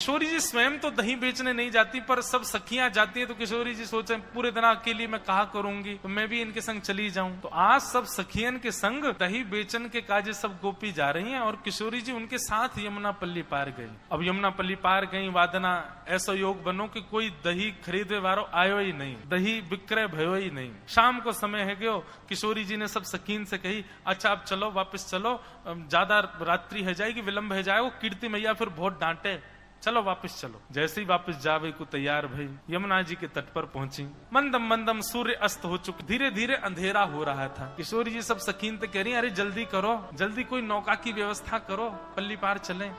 किशोरी जी स्वयं तो दही बेचने नहीं जाती, पर सब सखियां जाती हैं तो किशोरी जी सोचे पूरे दिन अकेली मैं कहा करूंगी, तो मैं भी इनके संग चली जाऊं। तो आज सब सखियन के संग दही बेचन के काजे सब गोपी जा रही हैं और किशोरी जी उनके साथ यमुना पल्ली पार गई। अब यमुना पल्ली पार गई, वादना ऐसा योग बनो कि कोई दही खरीदे वारो आयो ही नहीं, दही विक्रय भयो ही नहीं। शाम को समय है गयो, किशोरी जी ने सब सखीन से कही अच्छा अब चलो, वापस चलो, ज्यादा रात्रि है जाएगी, विलंब है जाएगा, कीर्ति मैया फिर बहुत डांटे, चलो वापस चलो। जैसे ही वापस जावे को तैयार भई, यमुना जी के तट पर पहुंची। मंदम मंदम सूर्य अस्त हो चुका, धीरे धीरे अंधेरा हो रहा था। किशोरी जी सब सकीन कह रही अरे जल्दी करो, जल्दी कोई नौका की व्यवस्था करो, पल्ली पार चलें।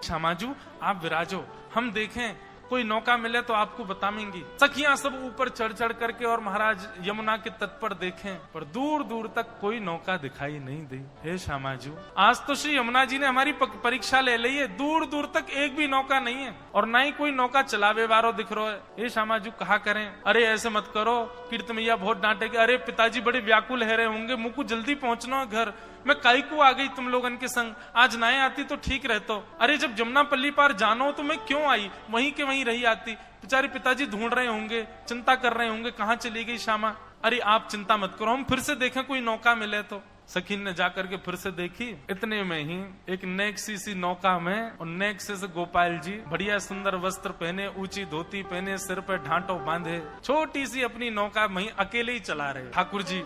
श्यामाजू आप विराजो, हम देखें कोई नौका मिले तो आपको बताएंगी। सखियां सब ऊपर चढ़ चढ़ करके और महाराज यमुना के तट पर देखें, पर दूर दूर तक कोई नौका दिखाई नहीं दी। हे श्यामाजू, आज तो श्री यमुना जी ने हमारी परीक्षा ले ली है, दूर दूर तक एक भी नौका नहीं है और ना ही कोई नौका चलावे वारो दिख रहा है। हे श्यामाजू कहा करें? अरे ऐसे मत करो, कीर्ति मैया बहुत डांटेगी। अरे पिताजी बड़े व्याकुल है रहे होंगे, मुझको जल्दी पहुंचना घर, मैं काई को आ गई तुम लोगन के संग, आज ना आती तो ठीक रहतो। अरे जब जमुना पल्ली पार जानो हो तो मैं क्यों आई, वहीं के वहीं रही आती। बेचारे पिताजी ढूंढ रहे होंगे, चिंता कर रहे होंगे कहाँ चली गई श्यामा। अरे आप चिंता मत करो, हम फिर से देखें कोई नौका मिले तो। सखीन ने जाकर के फिर से देखी, इतने में ही एक नेक्सी सी नौका में, और नेक्से से गोपाल जी बढ़िया सुंदर वस्त्र पहने, ऊंची धोती पहने, सिर पर ढांटो बांधे, छोटी सी अपनी नौका वहीं अकेले ही चला रहे। ठाकुर जी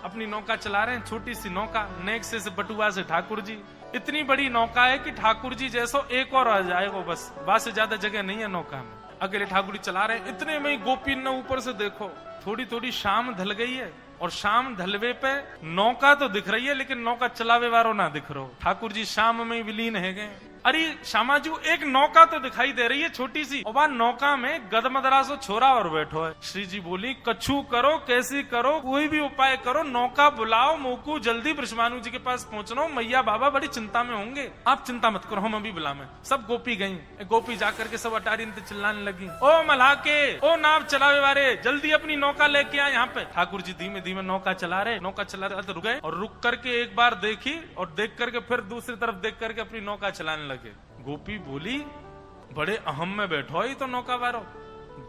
अपनी नौका चला रहे हैं, छोटी सी नौका, नेक्से से बटुआ से ठाकुर जी। इतनी बड़ी नौका है कि ठाकुर जी जैसो एक और आ जाएगा, बस से ज्यादा जगह नहीं है नौका में, अकेले ठाकुर जी चला रहे हैं। इतने में ही गोपी ने ऊपर से देखो, थोड़ी थोड़ी शाम ढल गई है और शाम ढलवे पे नौका तो दिख रही है लेकिन नौका चलावे वारो ना दिख रहा। ठाकुर जी शाम में विलीन है गए। अरे श्यामाजू एक नौका तो दिखाई दे रही है छोटी सी, और वह नौका में गदमदरासो छोरा और बैठो है। श्री जी बोली कछु करो, कैसी करो, कोई भी उपाय करो, नौका बुलाओ, मोकू जल्दी ब्रह्मानु जी के पास पहुंचना, मैया बाबा बड़ी चिंता में होंगे, आप चिंता मत करो, हम अभी बुलावे। सब गोपी गई, गोपी जाकर के सब अटारी चिल्लाने लगी, ओ मलाके, ओ नाव चलावे वाले, जल्दी अपनी नौका लेके आए यहाँ पे। ठाकुर जी धीमे धीमे नौका चला रहे, नौका चला रहे, रुक गए और रुक करके एक बार देखी और देख करके फिर दूसरी तरफ देख करके अपनी नौका चलाने लगे। गोपी बोली बड़े अहम में बैठो ही तो नौका वारो,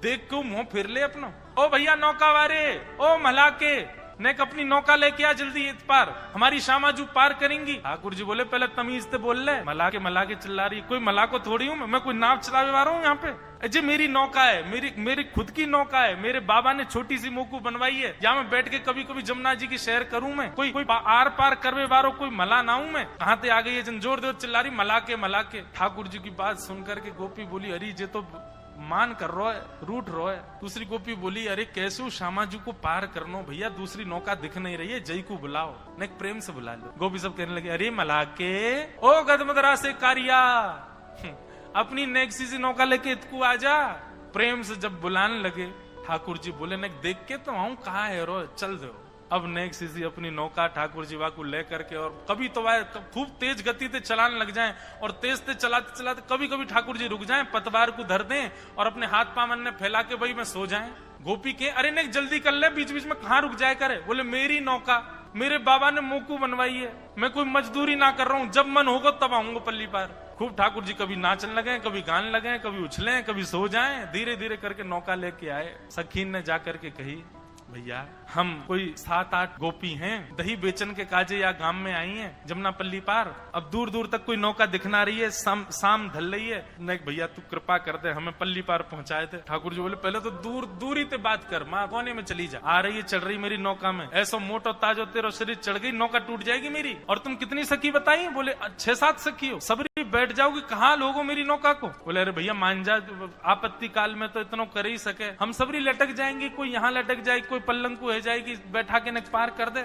देख क्यों मुंह फिर ले अपना। ओ भैया नौका वारे, ओ मलाके, नेक अपनी नौका लेके आ जल्दी इस पार, हमारी श्यामाजू पार करेंगी। ठाकुर जी बोले पहले तमीज से बोल ले, मलाके चिल्ला रही, कोई मलाको थोड़ी हूँ मैं कोई नाव चलावे वाला हूँ यहाँ पे। जी मेरी नौका है, मेरी खुद की नौका है, मेरे बाबा ने छोटी सी मोकू बनवाई है, यहाँ मैं बैठ के कभी कभी जमुना जी की सैर करूं मैं, कोई आर पार करवे वारो कोई मला ना हूं मैं। कहाँ से आ गई है जन जोर जोर चिल्ला रही मलाके। ठाकुर जी की बात सुनकर के गोपी बोली अरे ये तो मान कर रो है, रूठ रो है। दूसरी गोपी बोली अरे कैसे श्यामाजू को पार करनो भैया, दूसरी नौका दिख नहीं रही है, जय को बुलाओ, नेक प्रेम से बुला लो। गोपी सब कहने लगे अरे मलाके, ओ गदमदरा से कारिया, अपनी नेक्सी सी नौका लेके इतकू आजा। प्रेम से जब बुलाने लगे ठाकुर जी बोले नेक देख के तो आऊं, कहा है रो, चल दो। अब नेक्सी सी अपनी नौका ठाकुर जी वाकू लेकर के, और कभी तो वह खूब तेज गति से चलाने लग जाएं और तेज से चलाते चलाते कभी कभी ठाकुर जी रुक जाएं, पतवार को धर दें और अपने हाथ पामन ने फैला के वही में सो जाएं। गोपी के अरे नेक जल्दी कर ले, बीच बीच में कहाँ रुक जाए करे। बोले मेरी नौका, मेरे बाबा ने मोकू बनवाई है, मैं कोई मजदूरी ना कर रहा हूँ, जब मन होगा तब आऊंगा पल्ली पार। खूब ठाकुर जी कभी नाचने लगे, कभी गाने लगे, कभी उछले, कभी सो जाएं। धीरे धीरे करके नौका लेके आए। सखीन ने जाकर के कही भैया हम कोई 7-8 गोपी हैं, दही बेचन के काजे या गांव में आई हैं जमुना पल्ली पार, अब दूर दूर तक कोई नौका दिखना रही है, शाम ढल रही है, नहीं भैया तू कृपा कर दे, हमें पल्ली पार पहुंचाए थे। ठाकुर जी बोले पहले तो दूरी से बात कर, माँ कोने में चली जा, आ रही है चढ़ रही मेरी नौका में, ऐसा मोटो ताजो तेरा शरीर चढ़ गई, नौका टूट जाएगी मेरी। और तुम कितनी सखी बताई? बोले 6-7 सखी हो, सबरी बैठ जाओगी, कहाँ लोगो मेरी नौका को। बोले अरे भैया मान जा, आपत्ति काल में तो इतना कर ही सके, हम सबरी लटक जाएंगी, कोई यहाँ लटक जाएगी, कोई पल्लंग को है जाएगी, बैठा के न पार कर दे।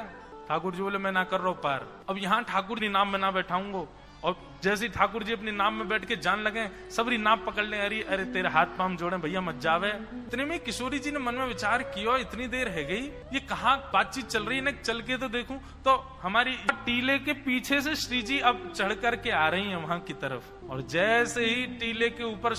ठाकुर जी बोले मैं ना कर रहा हूं पार, अब यहाँ ठाकुर जी नाम में ना बैठाऊंगा। और जैसे ठाकुर जी अपने नाम में बैठ के जान लगे, सबरी नाम पकड़ ले, अरे तेरे हाथ पांव जोड़े भैया मत जावे। इतने में किशोरी जी ने मन में विचार किया, इतनी देर है गई, ये कहाँ बातचीत चल रही है, न चल के तो देखूं तो हमारी टीले के पीछे से श्री जी अब चढ़ करके आ रही है वहां की तरफ। और जैसे ही टीले के ऊपर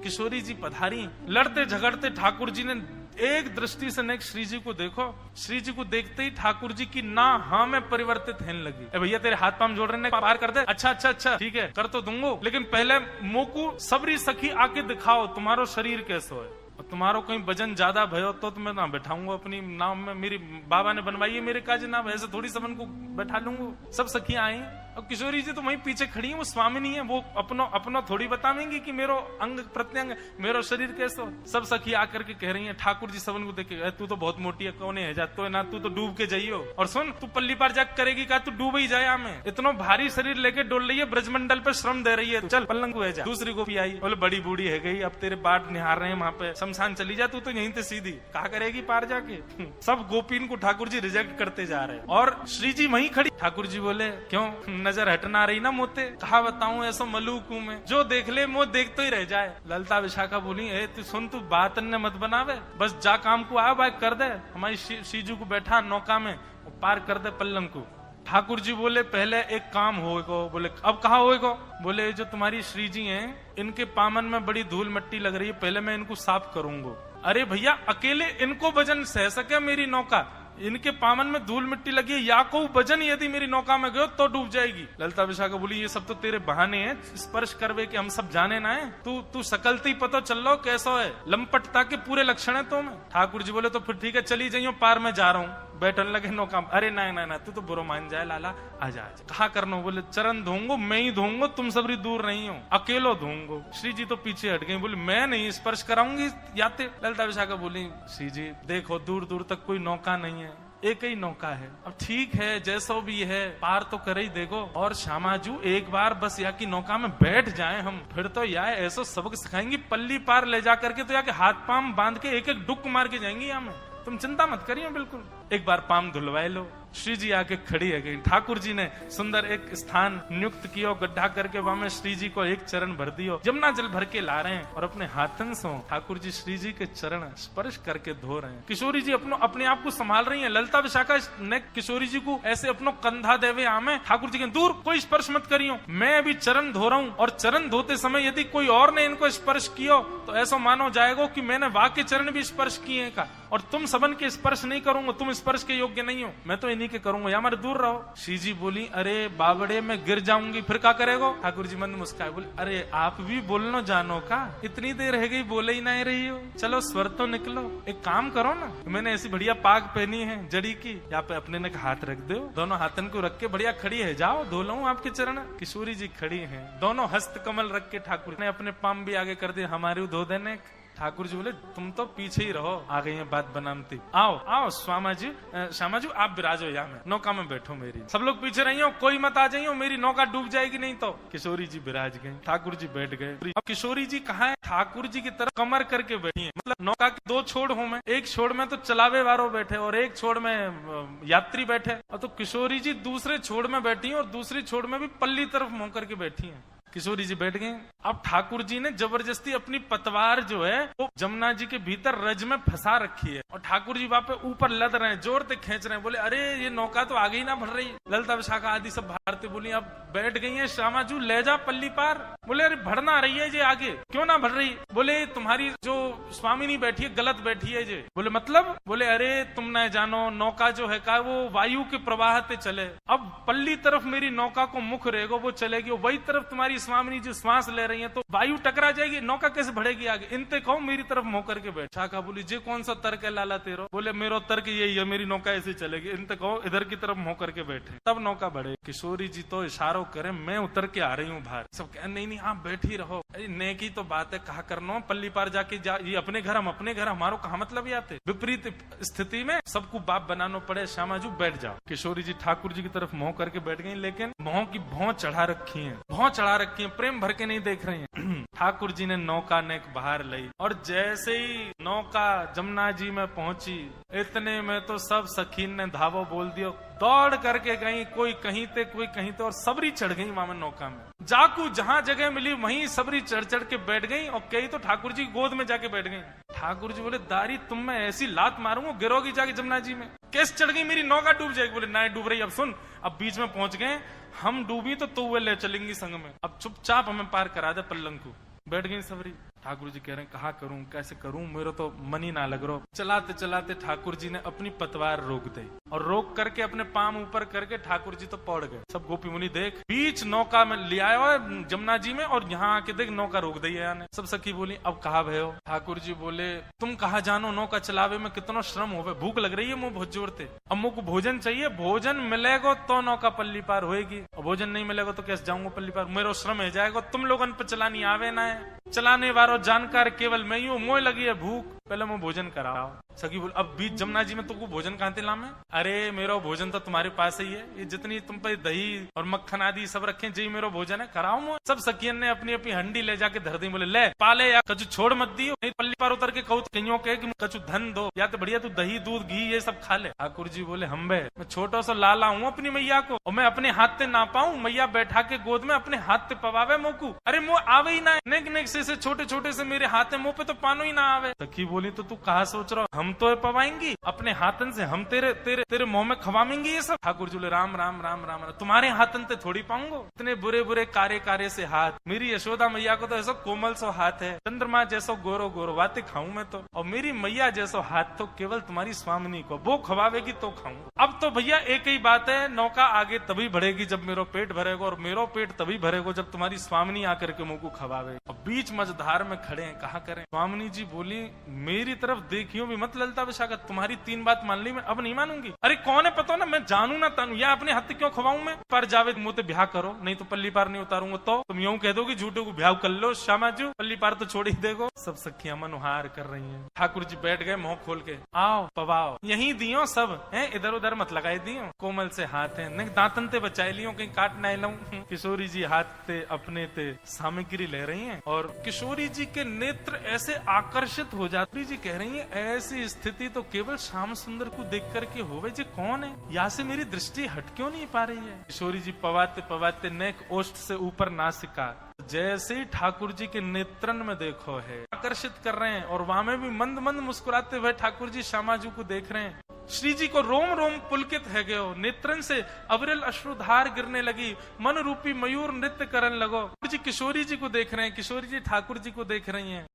किशोरी जी पधारी, लड़ते झगड़ते ठाकुर जी ने एक दृष्टि से नेक श्री जी को देखो। श्री जी को देखते ही ठाकुर जी की ना हाँ में परिवर्तित होने लगी। ए भैया तेरे हाथ पांव जोड़ रहे हैं, पार कर दे। अच्छा अच्छा अच्छा ठीक है कर तो दूंगो, लेकिन पहले मोकू सबरी सखी आके दिखाओ तुम्हारो शरीर कैसो है, और तुम्हारो कहीं वजन ज्यादा भयो तो मैं ना बैठाऊंगा अपनी नाव में, मेरी बाबा ने बनवाई है मेरे काज नाव, ऐसे थोड़ी सबन को बैठा लूंगा। सब सखियां आई और किशोरी जी तो वहीं पीछे खड़ी है, वो स्वामिनी है, वो अपनो थोड़ी बतावेंगी कि मेरो अंग प्रत्यंग मेरो शरीर कैसो। सब सखी आकर के कह रही है ठाकुर जी सबन को देख के, तू तो बहुत मोटी है, कौन है जातो है ना, तू तो डूब के जाइयो, और सुन तू पल्ली पार जाग करेगी का, तू डूब ही जाए में, इतना भारी शरीर लेके डोल रही है, ब्रजमंडल पे श्रम दे रही है, चल पल्लंग को जा। दूसरी गोपी आई, बोले बड़ी बूढ़ी है गई, अब तेरे बाट निहार रहे हैं वहां पे, शमशान चली जा, तू तो यहीं से सीधी कहा करेगी पार जाके। सब गोपीन को ठाकुर जी रिजेक्ट करते जा रहे हैं और श्री जी वहीं खड़ी। ठाकुर जी बोले क्यों नजर हटना रही ना मोते, कहा बताऊं ऐसा मलूक हूं मैं, जो देख ले मुंह देख तो ही रह जाए। ललता विशाखा बोली तू सुन, तू बात अन्य मत बनावे, बस जा काम को आ बाइक कर दे, हमारी श्रीजू को बैठा नौका में पार कर दे पल्लंग को। ठाकुर जी बोले पहले एक काम होएगा। बोले अब कहा होएगा? बोले जो तुम्हारी श्री जी हैं इनके पामन में बड़ी धूल मिट्टी लग रही है, पहले मैं इनको साफ करूंगा। अरे भैया अकेले इनको वजन सह सके मेरी नौका, इनके पामन में धूल मिट्टी लगी है, या को वजन यदि मेरी नौका में गयो तो डूब जाएगी। ललता विशाखा बोली ये सब तो तेरे बहाने हैं, स्पर्श करवे के हम सब जाने ना है, तू सकलती पतो चल लो कैसो है, लंपटता के पूरे लक्षण है तो में। ठाकुर जी बोले तो फिर ठीक है चली जाइयो, पार में जा रहा हूँ। बैठन लगे नौका। अरे ना ना ना तू तो बुरो मान जाए लाला, आजा आजा। कहा करना? बोले चरण धोंगो, मैं ही धोंगो, तुम सबरी दूर नहीं हो, अकेलो धोंगो। श्री जी तो पीछे हट गई, बोले मैं नहीं स्पर्श कराऊंगी याते। ललता विशाखा बोली श्री जी देखो दूर दूर तक कोई नौका नहीं है, एक ही नौका है, अब ठीक है जैसो भी है पार तो कर ही देखो। और श्यामाजू एक बार बस या की नौका में बैठ जाएं हम, फिर तो या ऐसा सबक सिखाएंगी, पल्ली पार ले जा करके तो या के हाथ पाम बांध के एक एक डुक मार के जाएंगी यहाँ में, तुम चिंता मत करिए बिल्कुल। एक बार पाम धुलवाए लो। श्री जी आके खड़ी है गई। ठाकुर जी ने सुंदर एक स्थान नियुक्त किया, गड्ढा करके वहां में श्री जी को एक चरण भर दियो, जमुना जल भर के ला रहे हैं और अपने हाथन से ठाकुर जी श्री जी के चरण स्पर्श करके धो रहे हैं। किशोरी जी अपने आप को संभाल रही है। ललता विशाखा ने किशोरी जी को ऐसे अपनो कंधा देवे आमे, ठाकुर जी के दूर कोई स्पर्श मत करियो, मैं अभी चरण धो रहा हूँ, और चरण धोते समय यदि कोई और ने इनको स्पर्श किया तो ऐसा मानो जाएगा कि मैंने वाह के चरण भी स्पर्श किए का, और तुम सबन के स्पर्श नहीं करूंगा, तुम स्पर्श के योग्य नहीं हो, मैं तो इन्हीं के करूंगा, या हमारे दूर रहो। श्री जी बोली अरे बाबड़े में गिर जाऊंगी फिर क्या करेगो? ठाकुर जी मंद मुस्काए बोले अरे आप भी बोलना जानो का, इतनी देर रह गई बोले ही नहीं रही हो, चलो स्वर तो निकलो, एक काम करो ना, मैंने ऐसी बढ़िया पाग पहनी है जड़ी की, यहाँ पे अपने ने हाथ रख दो, दोनों हाथन को रख के बढ़िया खड़ी है, जाओ धो लो आपके चरण। किशोरी जी खड़ी है, दोनों हस्त कमल रख के ठाकुर ने अपने पाम भी आगे कर दिए, हमारे धो देने। ठाकुर जी बोले तुम तो पीछे ही रहो, आ गई है बात बनाती, आओ आओ श्यामा जी आप विराजो यहाँ में, नौका में बैठो मेरी, सब लोग पीछे रही हो, कोई मत आ जाइयो, मेरी नौका डूब जाएगी नहीं तो। किशोरी जी विराज गए, ठाकुर जी बैठ गए। अब किशोरी जी कहाँ है? ठाकुर जी की तरफ कमर करके बैठी है, मतलब नौका के दो छोड़ हूं मैं, एक छोड़ में तो चलावे वालों बैठे और एक छोड़ में यात्री बैठे, और तो किशोरी जी दूसरे छोड़ में बैठी है और दूसरी छोड़ में भी पल्ली तरफ मुंह करके बैठी है। किशोरी जी बैठ गए। अब ठाकुर जी ने जबरदस्ती अपनी पतवार जो है वो जमुना जी के भीतर रज में फंसा रखी है, और ठाकुर जी वहां पे ऊपर लद रहे हैं, जोर से खींच रहे हैं। बोले अरे ये नौका तो आगे ही ना भर रही। ललता विशाखा आदि सब भारती बोली अब बैठ गई है, श्यामाजू ले जा पल्ली पार। बोले अरे भरना रही है जे आगे, क्यों ना भर रही? बोले तुम्हारी जो स्वामिनी बैठी है गलत बैठी है जे। बोले मतलब? बोले अरे तुम न जानो नौका जो है का वो वायु के प्रवाह पे चले, अब पल्ली तरफ मेरी नौका को मुख रहेगा वो चलेगी, वही तरफ तुम्हारी स्वामिनी जो श्वास ले रही है तो वायु टकरा जाएगी, नौका कैसे बढ़ेगी आगे? इनते कहो मेरी तरफ मुंह करके बैठ। शाखा बोली जे कौन सा तर्क है लाला तेरो? बोले मेरो तर्क यही है, मेरी नौका ऐसे चलेगी, इनते कहो इधर की तरफ मुंह करके बैठे तब नौका बढ़े। किशोरी जी तो इशारों करे मैं उतर के आ रही हूँ बाहर। सब कहे नहीं नहीं आप बैठी रहो, नेकी तो बात है, कहा करना पल्ली पार जाके ये अपने घर हम अपने घर, हमारो कहा मतलब आते। विपरीत स्थिति में सबको बाप बनाना पड़े। श्यामाजू बैठ जाओ। किशोरी जी ठाकुर जी की तरफ मुंह करके बैठ गई, लेकिन मुंह की भौं चढ़ा रखी है, भौं चढ़ा रखी है, प्रेम भर के नहीं देख रही है। ठाकुर जी ने नौका नेक बाहर लाई, और जैसे ही नौका जमुना जी में पहुंची इतने में तो सब सखीन ने धावो बोल दियो, दौड़ करके गई, कोई कहीं ते कोई कहीं ते, और सबरी चढ़ गई वहां में नौका में। जाकू जहां जगह मिली वहीं सबरी चढ़ चढ़ के बैठ गई, और कई तो ठाकुर जी गोद में जाके बैठ गई। ठाकुर जी बोले दारी तुम में ऐसी लात मारूंगा गिरोगी जाके जमुना जी में, कैसे चढ़ गई मेरी नौका डूब जाएगी? बोले ना डूब रही। अब सुन, अब बीच में पहुंच गए हम, डूबी तो तू वे ले चलेंगी संग में, अब चुपचाप हमें पार करा दे पल्लंग को। बैठ गई सबरी। ठाकुर जी कह रहे हैं कहा करूं, कैसे करूं, मेरा तो मन ही ना लग रहा। चलाते चलाते ठाकुर जी ने अपनी पतवार रोक दी और रोक करके अपने पाम ऊपर करके ठाकुर जी तो पड़ गए। सब गोपी मुनि देख बीच नौका में ले आया हुआ जमुना जी में, और यहाँ आके देख नौका रोक दी है। सब सखी बोली अब कहा भयो? ठाकुर जी बोले तुम कहा जानो, नौका चलावे में कितना श्रम होवे, भूख लग रही है, मुंह बहुत जोर थे, अब मुझको भोजन चाहिए, भोजन मिलेगा तो नौका पल्ली पार होएगी, और भोजन नहीं मिलेगा तो कैसे जाऊंगा पल्ली पार, मेरा श्रम है जाएगा, तुम लोगन पे चलानी आवे ना है, चलाने वालों जानकार केवल मैं ही हूँ, मोह लगी है भूख, पहले मैं भोजन कराओ। सखी बोल अब बीच जमुना जी में तुमको भोजन कहां लामे? अरे मेरा भोजन तो तुम्हारे पास ही है, ये जितनी तुम पे दही और मक्खन आदि सब रखे जी मेरा भोजन है, कराओ मुझे। सब सखियन ने अपनी अपनी हंडी ले जाके धर दी, बोले ले पाले या कछु छोड़ मत दियो, नहीं पल्ली पार उतर के कहूँ कहीं कहे कि कछु धन दो, या तो बढ़िया तू दही दूध घी ये सब खा ले। ठाकुर जी बोले हम बे मैं छोटा सा लाला हूँ अपनी मैया को, और मैं अपने हाथ से ना पाऊं, मैया बैठा के गोद में अपने हाथ से पवावे मोकू, अरे मुँह आवे ही ना, नेक नेक से छोटे छोटे से मेरे हाथ है, मुंह पे तो पानो ही ना आवे। सखी बोली तो तू कहा सोच रहा, हम तो पवाएंगी अपने हाथन से, हम तेरे तेरे तेरे मुंह में खवाएंगे ये सब। ठाकुर जी बोले राम राम राम राम, तुम्हारे हाथन से थोड़ी पाऊंगो, इतने बुरे बुरे कारे कारे से हाथ, मेरी यशोदा मैया को तो ऐसा कोमल सो हाथ है, चंद्रमा जैसो गोरो गोरो बातें खाऊं मैं तो, और मेरी मैया जैसो हाथ तो केवल तुम्हारी स्वामिनी को, वो खवावेगी तो खाऊं। अब तो भैया एक ही बात है, नौका आगे तभी बढ़ेगी जब मेरा पेट भरेगा, और मेरा पेट तभी भरेगा जब तुम्हारी स्वामिनी आकर के मुंह को खवावे। और बीच मझधार में खड़े हैं, कहा करें? स्वामिनी जी बोली मेरी तरफ देखियो भी मत ललता विशाखा, तुम्हारी 3 बात मान ली, मैं अब नहीं मानूंगी। अरे कौन है पता ना, मैं जानू ना तानू, या अपने हाथ क्यों खवाऊं मैं? पर जावे मुंह ते ब्याह करो, नहीं तो पल्ली पार नहीं उतारूंगा, तो तुम यूं कह दोगे झूठे को ब्याह कर लो श्यामाजू, पल्ली पार तो छोड़ ही देगो। सब सखियां मनोहार कर रही हैं। ठाकुर जी बैठ गए मुंह खोल के, आओ पवाओ, यही दियो सब है, इधर उधर मत लगाए दियो, कोमल से हाथ है, नहीं दांतन ते बचाए लियो, कहीं काट ना लूं। किशोरी जी हाथ ते अपने ते सामग्री ले रही हैं, और किशोरी जी के नेत्र ऐसे आकर्षित हो जाती जी, कह रही है ऐसी स्थिति तो केवल श्याम सुंदर को देख करके होवे, जी कौन है, यहाँ से मेरी दृष्टि हट क्यों नहीं पा रही है। किशोरी जी पवाते पवाते नेक ओष्ठ से ऊपर नासिका, जैसे ही ठाकुर जी के नेत्रन में देखो है, आकर्षित कर रहे हैं, और वहां में भी मंद मंद मुस्कुराते हुए ठाकुर जी श्यामाजू को देख रहे हैं। श्री जी को रोम रोम पुलकित है गयो, नेत्रन से अविरल अश्रुधार गिरने लगी, मन रूपी मयूर नृत्य करने लगो। जी किशोरी जी को देख रहे हैं, किशोरी जी ठाकुर जी को देख रही हैं।